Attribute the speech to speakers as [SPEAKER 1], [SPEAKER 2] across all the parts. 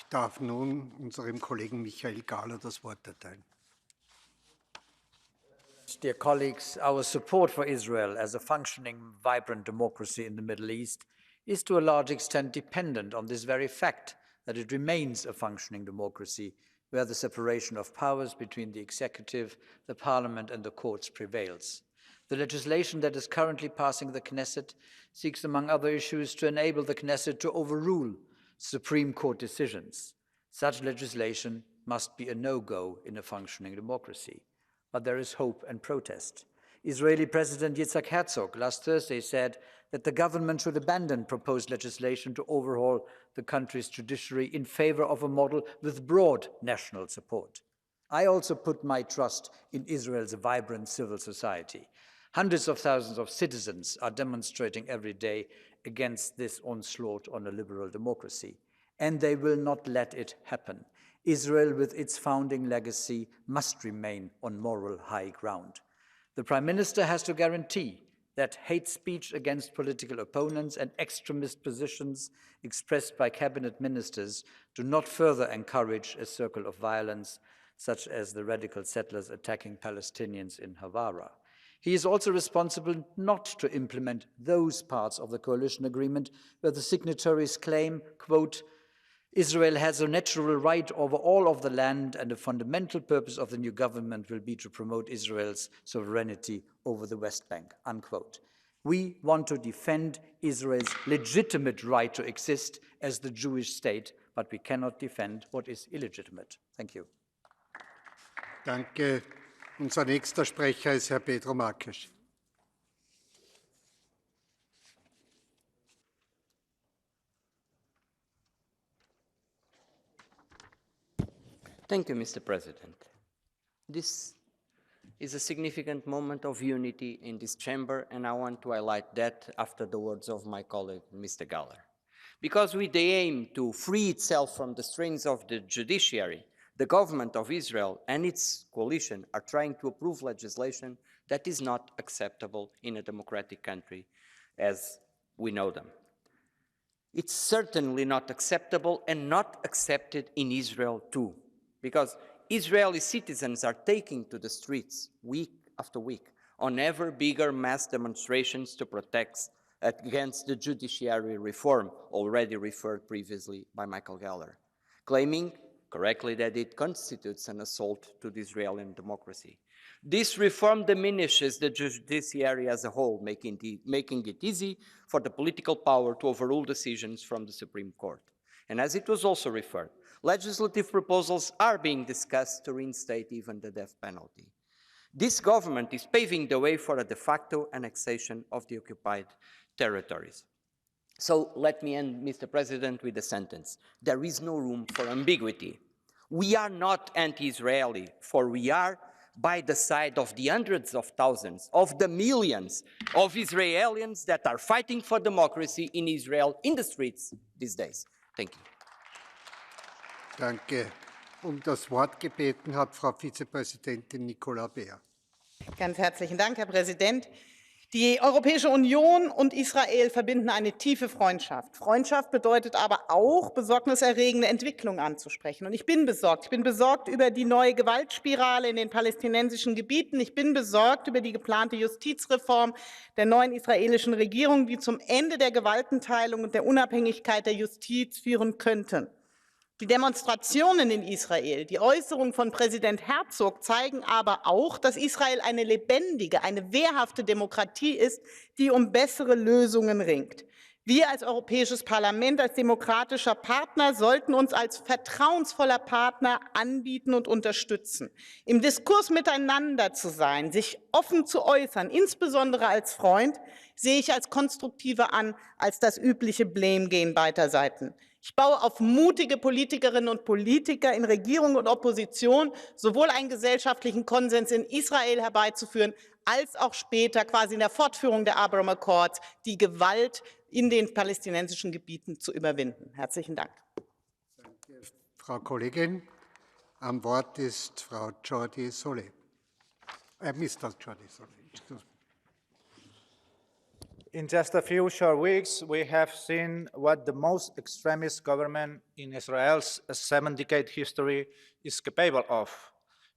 [SPEAKER 1] Ich darf nun unserem Kollegen Michael Gahler das Wort erteilen.
[SPEAKER 2] Dear colleagues, our support for Israel as a functioning, vibrant democracy in the Middle East is to a large extent dependent on this very fact that it remains a functioning democracy where the separation of powers between the executive, the parliament and the courts prevails. The legislation that is currently passing the Knesset seeks, among other issues, to enable the Knesset to overrule Supreme Court decisions. Such legislation must be a no-go in a functioning democracy. But there is hope and protest. Israeli President Yitzhak Herzog last Thursday said that the government should abandon proposed legislation to overhaul the country's judiciary in favor of a model with broad national support. I also put my trust in Israel's vibrant civil society. Hundreds of thousands of citizens are demonstrating every day against this onslaught on a liberal democracy, and they will not let it happen. Israel, with its founding legacy, must remain on moral high ground. The Prime Minister has to guarantee that hate speech against political opponents and extremist positions expressed by cabinet ministers do not further encourage a circle of violence, such as the radical settlers attacking Palestinians in Hawara. He is also responsible not to implement those parts of the coalition agreement where the signatories claim, quote, Israel has a natural right over all of the land, and a fundamental purpose of the new government will be to promote Israel's sovereignty over the West Bank, unquote. We want to defend Israel's legitimate right to exist as the Jewish state, but we cannot defend what is illegitimate. Thank you.
[SPEAKER 1] Danke. Unser nächster Sprecher ist Herr Pedro Marques.
[SPEAKER 3] Thank you, Mr. President. This is a significant moment of unity in this chamber, and I want to highlight that after the words of my colleague, Mr. Galler. Because with the aim to free itself from the strains of the judiciary, the government of Israel and its coalition are trying to approve legislation that is not acceptable in a democratic country as we know them. It's certainly not acceptable and not accepted in Israel too, because Israeli citizens are taking to the streets week after week on ever bigger mass demonstrations to protest against the judiciary reform already referred previously by Michael Geller, claiming correctly that it constitutes an assault to the Israeli democracy. This reform diminishes the judiciary as a whole, making it easy for the political power to overrule decisions from the Supreme Court. And as it was also referred, legislative proposals are being discussed to reinstate even the death penalty. This government is paving the way for a de facto annexation of the occupied territories. So let me end, Mr. President, with a sentence. There is no room for ambiguity. We are not anti-Israeli, for we are by the side of the hundreds of thousands, of the millions of Israelis that are fighting for democracy in Israel in the streets these days. Thank you.
[SPEAKER 1] Danke. Das Wort gebeten hat Frau Vizepräsidentin Nicola Beer.
[SPEAKER 4] Ganz herzlichen Dank, Herr Präsident. Die Europäische Union und Israel verbinden eine tiefe Freundschaft. Freundschaft bedeutet aber auch, besorgniserregende Entwicklungen anzusprechen. Und ich bin besorgt. Ich bin besorgt über die neue Gewaltspirale in den palästinensischen Gebieten. Ich bin besorgt über die geplante Justizreform der neuen israelischen Regierung, die zum Ende der Gewaltenteilung und der Unabhängigkeit der Justiz führen könnte. Die Demonstrationen in Israel, die Äußerungen von Präsident Herzog zeigen aber auch, dass Israel eine lebendige, eine wehrhafte Demokratie ist, die um bessere Lösungen ringt. Wir als Europäisches Parlament, als demokratischer Partner sollten uns als vertrauensvoller Partner anbieten und unterstützen. Im Diskurs miteinander zu sein, sich offen zu äußern, insbesondere als Freund, sehe ich als konstruktiver an als das übliche Blame-Game beider Seiten. Ich baue auf mutige Politikerinnen und Politiker in Regierung und Opposition, sowohl einen gesellschaftlichen Konsens in Israel herbeizuführen, als auch später quasi in der Fortführung der Abraham Accords die Gewalt in den palästinensischen Gebieten zu überwinden. Herzlichen Dank.
[SPEAKER 1] Danke, Frau Kollegin. Am Wort ist Frau Jordi Solé. Mr. Jordi Solé.
[SPEAKER 5] In just a few short weeks, we have seen what the most extremist government in Israel's 7-decade history is capable of,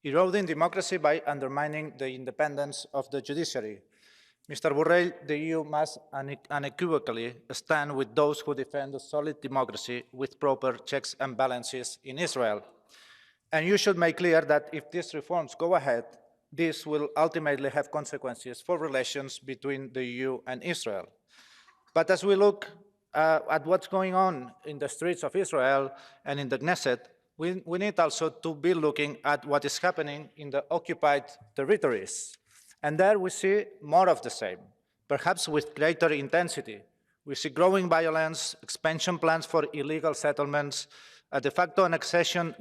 [SPEAKER 5] eroding democracy by undermining the independence of the judiciary. Mr. Borrell, the EU must unequivocally stand with those who defend a solid democracy with proper checks and balances in Israel. And you should make clear that if these reforms go ahead, this will ultimately have consequences for relations between the EU and Israel. But as we look at what's going on in the streets of Israel and in the Knesset, we need also to be looking at what is happening in the occupied territories. And there we see more of the same, perhaps with greater intensity. We see growing violence, expansion plans for illegal settlements, a de facto annexation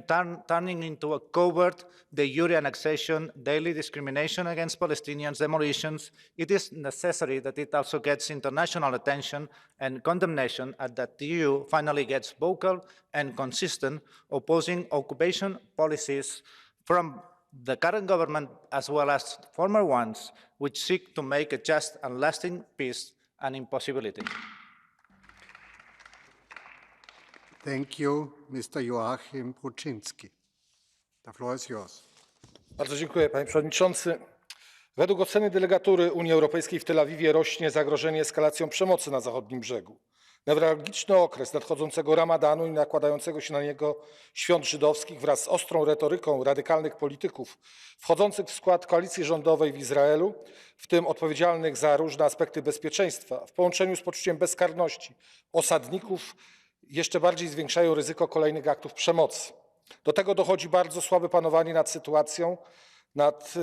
[SPEAKER 5] turning into a covert de jure annexation, daily discrimination against Palestinians, demolitions. It is necessary that it also gets international attention and condemnation, and that the EU finally gets vocal and consistent, opposing occupation policies from the current government as well as former ones, which seek to make a just and lasting peace an impossibility.
[SPEAKER 1] Thank you, Mr. Joachim Bruczynski. The floor is yours.
[SPEAKER 6] Bardzo dziękuję, panie przewodniczący. Według oceny delegatury Unii Europejskiej w Tel Awiwie rośnie zagrożenie eskalacją przemocy na zachodnim brzegu. Newralgiczny okres nadchodzącego Ramadanu i nakładającego się na niego świąt żydowskich wraz z ostrą retoryką radykalnych polityków wchodzących w skład koalicji rządowej w Izraelu, w tym odpowiedzialnych za różne aspekty bezpieczeństwa, w połączeniu z poczuciem bezkarności osadników jeszcze bardziej zwiększają ryzyko kolejnych aktów przemocy. Do tego dochodzi bardzo słabe panowanie nad sytuacją nad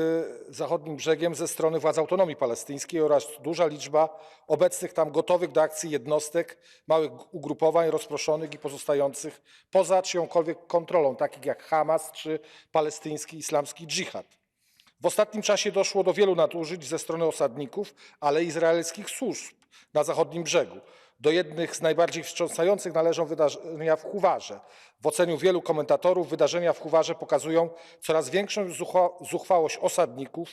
[SPEAKER 6] zachodnim brzegiem ze strony władz autonomii palestyńskiej oraz duża liczba obecnych tam gotowych do akcji jednostek, małych ugrupowań rozproszonych i pozostających poza czyjąkolwiek kontrolą, takich jak Hamas czy palestyński islamski dżihad. W ostatnim czasie doszło do wielu nadużyć ze strony osadników, ale i izraelskich służb na zachodnim brzegu. Do jednych z najbardziej wstrząsających należą wydarzenia w Huwarze. W oceniu wielu komentatorów wydarzenia w Huwarze pokazują coraz większą zuchwałość osadników,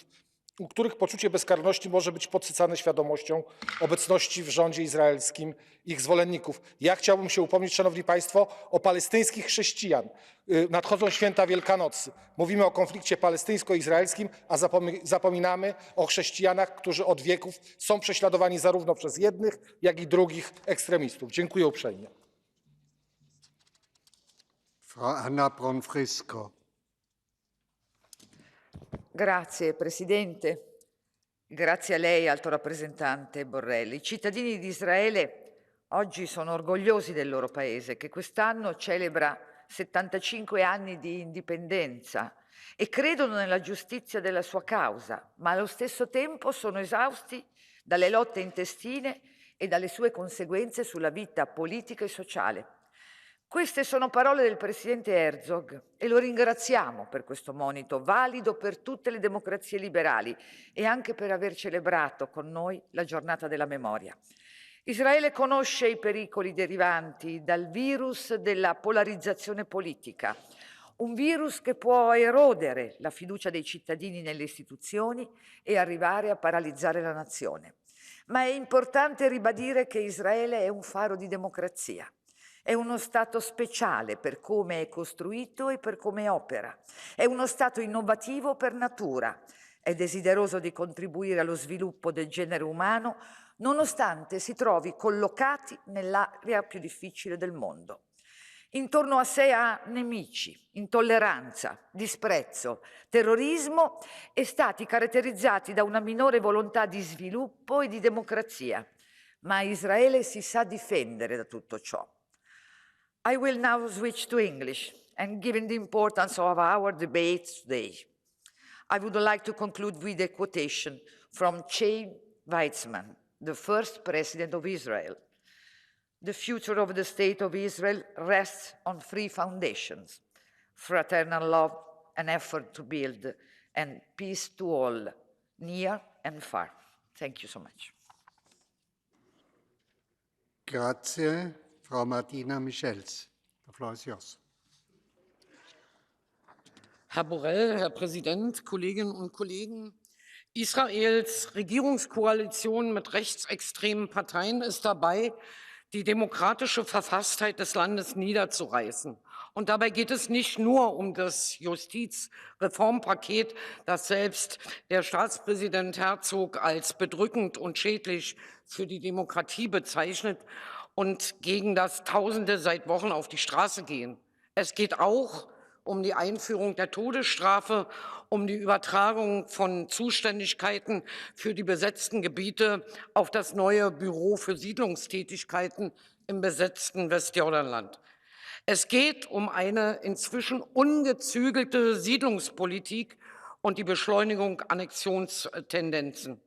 [SPEAKER 6] u których poczucie bezkarności może być podsycane świadomością obecności w rządzie izraelskim ich zwolenników. Ja chciałbym się upomnieć, szanowni państwo, o palestyńskich chrześcijan. Nadchodzą święta Wielkanocy. Mówimy o konflikcie palestyńsko-izraelskim, a zapominamy o chrześcijanach, którzy od wieków są prześladowani zarówno przez jednych, jak i drugich ekstremistów. Dziękuję uprzejmie.
[SPEAKER 1] Frau Anna Bonfrisco.
[SPEAKER 7] Grazie Presidente, grazie a lei Alto Rappresentante Borrell. I cittadini di Israele oggi sono orgogliosi del loro paese che quest'anno celebra 75 anni di indipendenza e credono nella giustizia della sua causa, ma allo stesso tempo sono esausti dalle lotte intestine e dalle sue conseguenze sulla vita politica e sociale. Queste sono parole del presidente Herzog e lo ringraziamo per questo monito valido per tutte le democrazie liberali e anche per aver celebrato con noi la giornata della memoria. Israele conosce i pericoli derivanti dal virus della polarizzazione politica, un virus che può erodere la fiducia dei cittadini nelle istituzioni e arrivare a paralizzare la nazione. Ma è importante ribadire che Israele è un faro di democrazia. È uno Stato speciale per come è costruito e per come opera. È uno Stato innovativo per natura. È desideroso di contribuire allo sviluppo del genere umano, nonostante si trovi collocati nell'area più difficile del mondo. Intorno a sé ha nemici, intolleranza, disprezzo, terrorismo e stati caratterizzati da una minore volontà di sviluppo e di democrazia. Ma Israele si sa difendere da tutto ciò. I will now switch to English, and given the importance of our debate today, I would like to conclude with a quotation from Chaim Weizmann, the first president of Israel. The future of the state of Israel rests on three foundations: fraternal love, an effort to build, and peace to all, near and far. Thank you so much.
[SPEAKER 1] Grazie. Frau Martina Michels. The floor is yours.
[SPEAKER 8] Herr Borrell, Herr Präsident, Kolleginnen und Kollegen! Israels Regierungskoalition mit rechtsextremen Parteien ist dabei, die demokratische Verfasstheit des Landes niederzureißen. Und dabei geht es nicht nur um das Justizreformpaket, das selbst der Staatspräsident Herzog als bedrückend und schädlich für die Demokratie bezeichnet und gegen das Tausende seit Wochen auf die Straße gehen. Es geht auch um die Einführung der Todesstrafe, um die Übertragung von Zuständigkeiten für die besetzten Gebiete auf das neue Büro für Siedlungstätigkeiten im besetzten Westjordanland. Es geht um eine inzwischen ungezügelte Siedlungspolitik und die Beschleunigung Annexionstendenzen.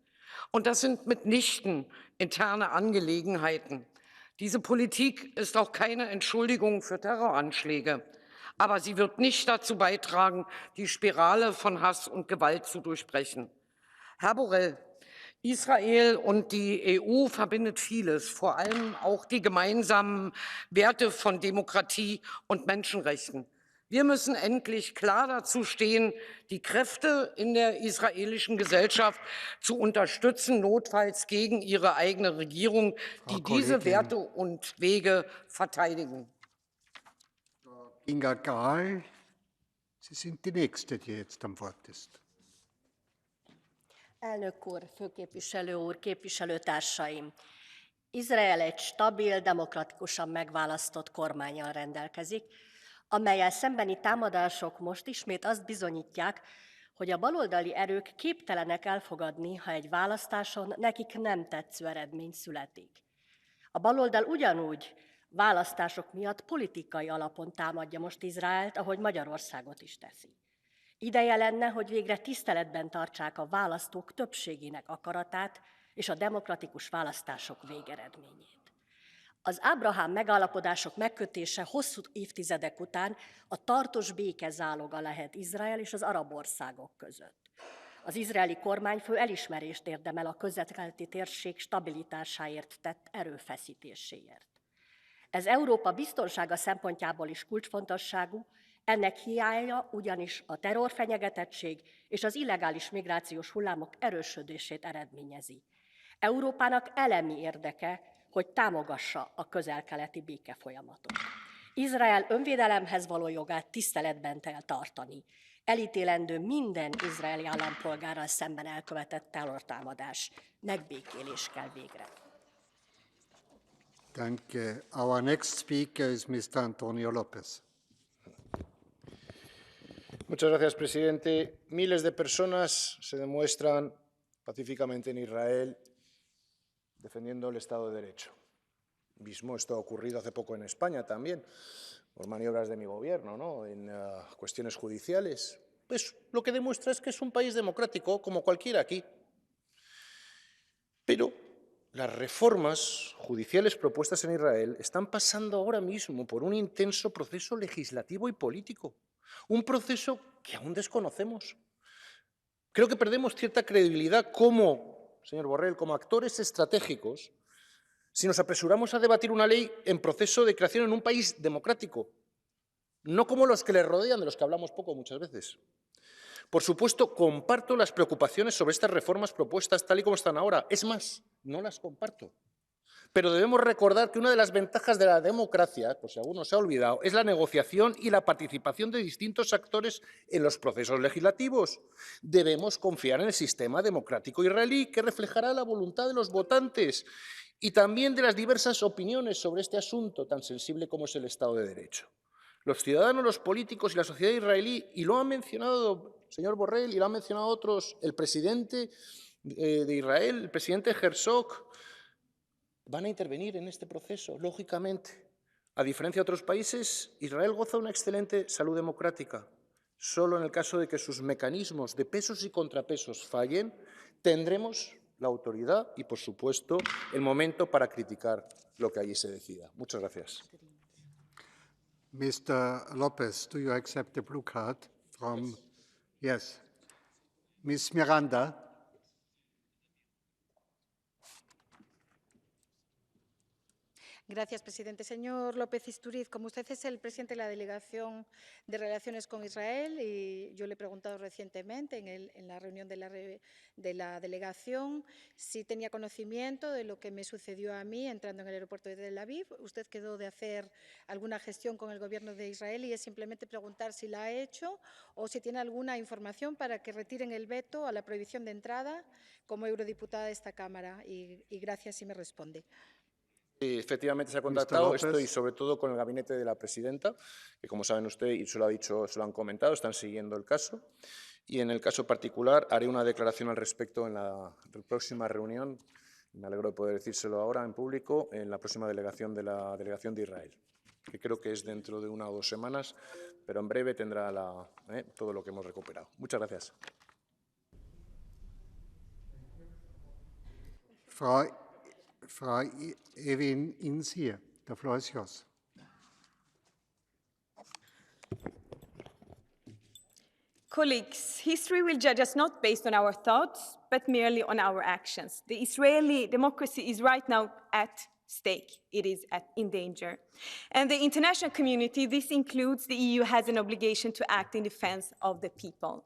[SPEAKER 8] Und das sind mitnichten interne Angelegenheiten. Diese Politik ist auch keine Entschuldigung für Terroranschläge. Aber sie wird nicht dazu beitragen, die Spirale von Hass und Gewalt zu durchbrechen. Herr Borrell, Israel und die EU verbindet vieles, vor allem auch die gemeinsamen Werte von Demokratie und Menschenrechten. Wir müssen endlich klar dazu stehen, die Kräfte in der israelischen Gesellschaft zu unterstützen, notfalls gegen ihre eigene Regierung, die diese Werte und Wege verteidigen.
[SPEAKER 1] Inga Gál, Sie sind die Nächste, die jetzt am Wort ist.
[SPEAKER 9] Elnök úr, főképviselő úr, képviselőtársaim! Izrael egy stabil, demokratikusan megválasztott kormánnyal rendelkezik, amellyel szembeni támadások most ismét azt bizonyítják, hogy a baloldali erők képtelenek elfogadni, ha egy választáson nekik nem tetsző eredmény születik. A baloldal ugyanúgy választások miatt politikai alapon támadja most Izraelt, ahogy Magyarországot is teszi. Ideje lenne, hogy végre tiszteletben tartsák a választók többségének akaratát és a demokratikus választások végeredményét. Az Ábrahám megállapodások megkötése hosszú évtizedek után a tartós béke záloga lehet Izrael és az arab országok között. Az izraeli kormányfő elismerést érdemel a közel-keleti térség stabilitásáért tett erőfeszítéséért. Ez Európa biztonsága szempontjából is kulcsfontosságú, ennek hiánya ugyanis a terrorfenyegetettség és az illegális migrációs hullámok erősödését eredményezi. Európának elemi érdeke, hogy támogassa a közel-keleti békefolyamatot. Izrael önvédelemhez való jogát tiszteletben kell tartani. Elítélendő minden izraeli állampolgárral szemben elkövetett terrortámadás. Megbékélés kell végre.
[SPEAKER 1] Danke. Our next speaker is Mr. Antonio López.
[SPEAKER 10] Muchas gracias, presidente. Miles de personas se demuestran pacíficamente en Israel defendiendo el Estado de Derecho. Mismo esto ha ocurrido hace poco en España también, por maniobras de mi gobierno, ¿no? En cuestiones judiciales. Pues lo que demuestra es que es un país democrático como cualquiera aquí. Pero las reformas judiciales propuestas en Israel están pasando ahora mismo por un intenso proceso legislativo y político, un proceso que aún desconocemos. Creo que perdemos cierta credibilidad como, señor Borrell, como actores estratégicos si nos apresuramos a debatir una ley en proceso de creación en un país democrático, no como los que le rodean, de los que hablamos poco muchas veces. Por supuesto, comparto las preocupaciones sobre estas reformas propuestas tal y como están ahora. Es más, no las comparto. Pero debemos recordar que una de las ventajas de la democracia, por si alguno se ha olvidado, es la negociación y la participación de distintos actores en los procesos legislativos. Debemos confiar en el sistema democrático israelí, que reflejará la voluntad de los votantes y también de las diversas opiniones sobre este asunto tan sensible como es el Estado de Derecho. Los ciudadanos, los políticos y la sociedad israelí, y lo ha mencionado el señor Borrell y lo han mencionado otros, el presidente de Israel, el presidente Herzog, van a intervenir en este proceso, lógicamente. A diferencia de otros países, Israel goza de una excelente salud democrática. Solo en el caso de que sus mecanismos de pesos y contrapesos fallen, tendremos la autoridad y, por supuesto, el momento para criticar lo que allí se decida. Muchas gracias.
[SPEAKER 1] Mr. Lopez, do you accept the blue card from? Yes. Ms. Miranda.
[SPEAKER 11] Gracias, presidente. Señor López Istúriz, como usted es el presidente de la Delegación de Relaciones con Israel, y yo le he preguntado recientemente en la reunión de la delegación si tenía conocimiento de lo que me sucedió a mí entrando en el aeropuerto de Tel Aviv. Usted quedó de hacer alguna gestión con el gobierno de Israel y es simplemente preguntar si la ha hecho o si tiene alguna información para que retiren el veto a la prohibición de entrada como eurodiputada de esta Cámara. Y gracias si me responde.
[SPEAKER 10] Sí, efectivamente se ha contactado, estoy sobre todo con el gabinete de la presidenta, que como saben ustedes, y se lo ha dicho, se lo han comentado, están siguiendo el caso. Y en el caso particular haré una declaración al respecto en la próxima reunión, me alegro de poder decírselo ahora en público, en la próxima delegación de Israel, que creo que es dentro de 1 o 2 semanas, pero en breve tendrá todo lo que hemos recuperado. Muchas gracias.
[SPEAKER 1] Frau Evin Insir, the floor is yours.
[SPEAKER 12] Colleagues, history will judge us not based on our thoughts, but merely on our actions. The Israeli democracy is right now at stake. It is in danger. And the international community, this includes the EU, has an obligation to act in defense of the people.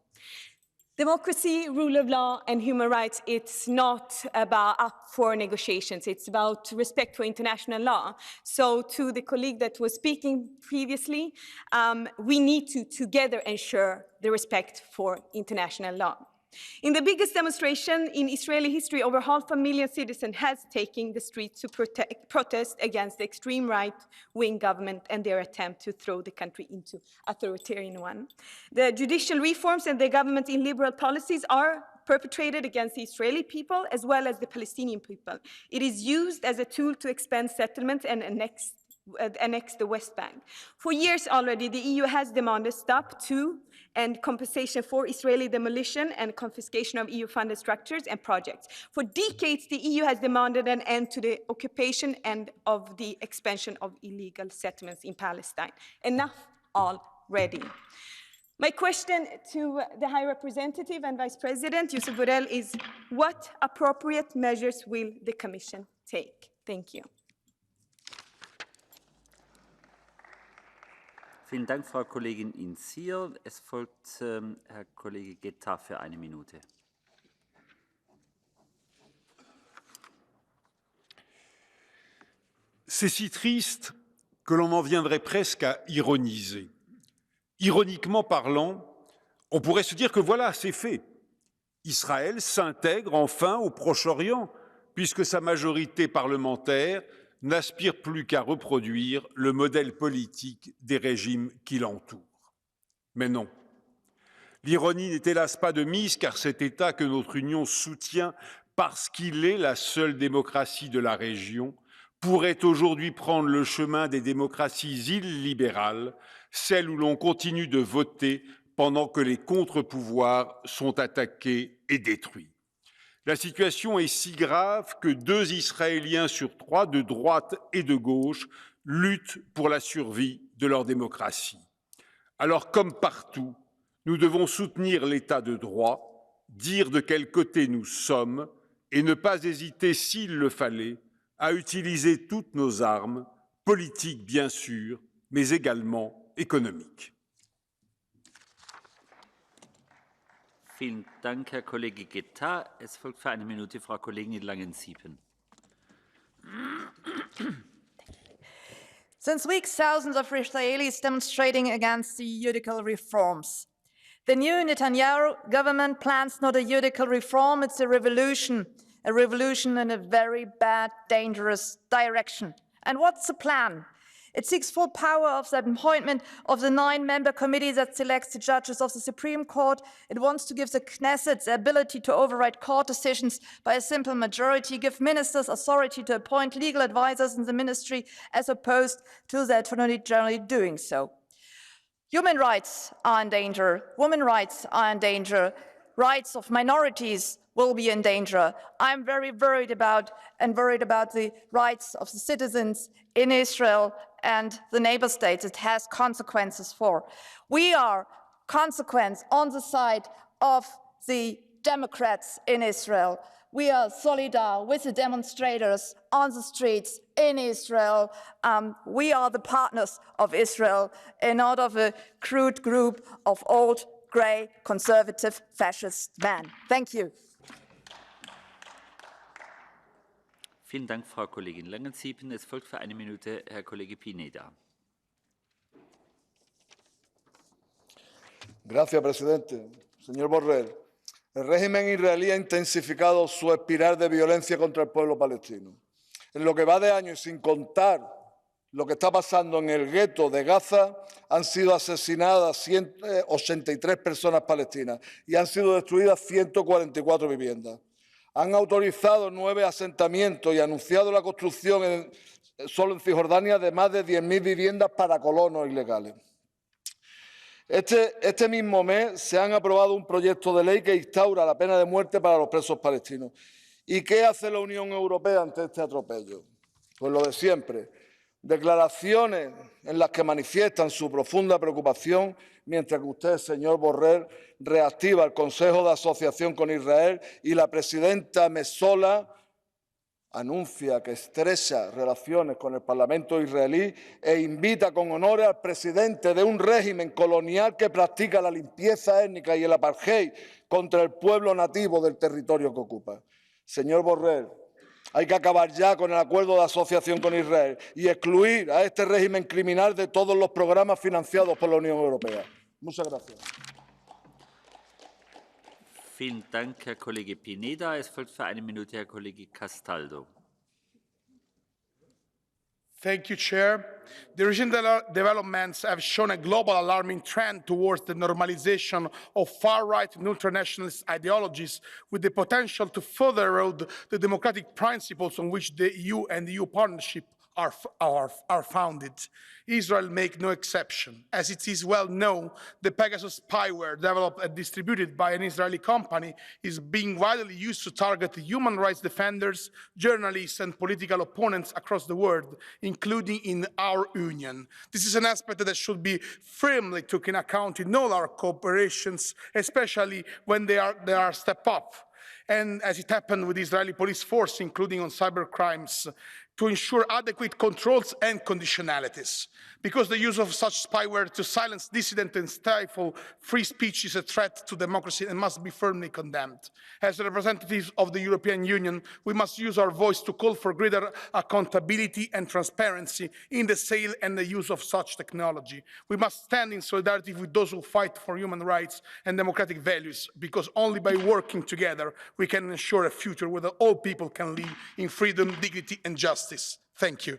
[SPEAKER 12] Democracy, rule of law, and human rights, it's not up for negotiations. It's about respect for international law. So to the colleague that was speaking previously, we need to together ensure the respect for international law. In the biggest demonstration in Israeli history, over 500,000 citizens has taken the streets to protest against the extreme right-wing government and their attempt to throw the country into authoritarian one. The judicial reforms and the government illiberal policies are perpetrated against the Israeli people as well as the Palestinian people. It is used as a tool to expand settlements and annex the West Bank. For years already, the EU has demanded stop to and compensation for Israeli demolition and confiscation of EU-funded structures and projects. For decades, the EU has demanded an end to the occupation and of the expansion of illegal settlements in Palestine. Enough already. My question to the High Representative and Vice President, Josep Borrell, is what appropriate measures will the Commission take? Thank you.
[SPEAKER 13] Vielen Dank, Frau Kollegin Insir. Es folgt Herr Kollege Guetta für 1 Minute.
[SPEAKER 14] C'est si triste que l'on en viendrait presque à ironiser. Ironiquement parlant, on pourrait se dire que voilà, c'est fait. Israël s'intègre enfin au Proche-Orient, puisque sa majorité parlementaire n'aspire plus qu'à reproduire le modèle politique des régimes qui l'entourent. Mais non. L'ironie n'est hélas pas de mise, car cet État que notre Union soutient parce qu'il est la seule démocratie de la région pourrait aujourd'hui prendre le chemin des démocraties illibérales, celles où l'on continue de voter pendant que les contre-pouvoirs sont attaqués et détruits. La situation est si grave que 2 Israéliens sur 3, de droite et de gauche, luttent pour la survie de leur démocratie. Alors, comme partout, nous devons soutenir l'État de droit, dire de quel côté nous sommes et ne pas hésiter, s'il le fallait, à utiliser toutes nos armes, politiques bien sûr, mais également économiques.
[SPEAKER 13] Vielen Dank, Herr Kollege Guetta. Es folgt für 1 Minute Frau Kollegin Langen-Siepen.
[SPEAKER 15] Since weeks, thousands of Israelis demonstrating against the judicial reforms. The new Netanyahu government plans not a judicial reform, it's a revolution in a very bad, dangerous direction. And what's the plan? It seeks full power of the appointment of the 9-member committee that selects the judges of the Supreme Court. It wants to give the Knesset the ability to override court decisions by a simple majority, give ministers authority to appoint legal advisors in the ministry as opposed to the Attorney General doing so. Human rights are in danger, women's rights are in danger, rights of minorities will be in danger. I'm very worried about the rights of the citizens in Israel and the neighbor states it has consequences for. We are consequence on the side of the Democrats in Israel. We are solidar with the demonstrators on the streets in Israel. We are the partners of Israel and not of a crude group of old, grey, conservative, fascist men. Thank you.
[SPEAKER 13] Vielen Dank, Frau Kollegin Langenzieben. Es folgt für eine Minute Herr Kollege Pineda.
[SPEAKER 16] Gracias, presidente. Señor Borrell, el régimen israelí ha intensificado su espiral de violencia contra el pueblo palestino. En lo que va de año y sin contar lo que está pasando en el gueto de Gaza, han sido asesinadas 183 personas palestinas y han sido destruidas 144 viviendas. Han autorizado 9 asentamientos y anunciado la construcción solo en Cisjordania de más de 10.000 viviendas para colonos ilegales. Este mismo mes se han aprobado un proyecto de ley que instaura la pena de muerte para los presos palestinos. ¿Y qué hace la Unión Europea ante este atropello? Pues lo de siempre. Declaraciones en las que manifiestan su profunda preocupación, mientras que usted, señor Borrell, reactiva el Consejo de Asociación con Israel y la presidenta Metsola anuncia que estrecha relaciones con el Parlamento israelí e invita con honores al presidente de un régimen colonial que practica la limpieza étnica y el apartheid contra el pueblo nativo del territorio que ocupa. Señor Borrell, hay que acabar ya con el acuerdo de asociación con Israel y excluir a este régimen criminal de todos los programas financiados por la Unión Europea. Muchas gracias.
[SPEAKER 13] Vielen Dank, Herr Kollege Pineda. Es folgt für eine Minute Herr Kollege Castaldo.
[SPEAKER 17] Thank you, Chair. The recent developments have shown a global alarming trend towards the normalization of far-right and ultranationalist ideologies with the potential to further erode the democratic principles on which the EU and the EU partnership are founded. Israel makes no exception. As it is well known, the Pegasus spyware developed and distributed by an Israeli company is being widely used to target human rights defenders, journalists and political opponents across the world, including in our Union. This is an aspect that should be firmly taken account in all our cooperations, especially when they are step up. And as it happened with the Israeli police force, including on cyber crimes, to ensure adequate controls and conditionalities. Because the use of such spyware to silence dissident and stifle free speech is a threat to democracy and must be firmly condemned. As representatives of the European Union, we must use our voice to call for greater accountability and transparency in the sale and the use of such technology. We must stand in solidarity with those who fight for human rights and democratic values, because only by working together we can ensure a future where all people can live in freedom, dignity and justice. Thank you.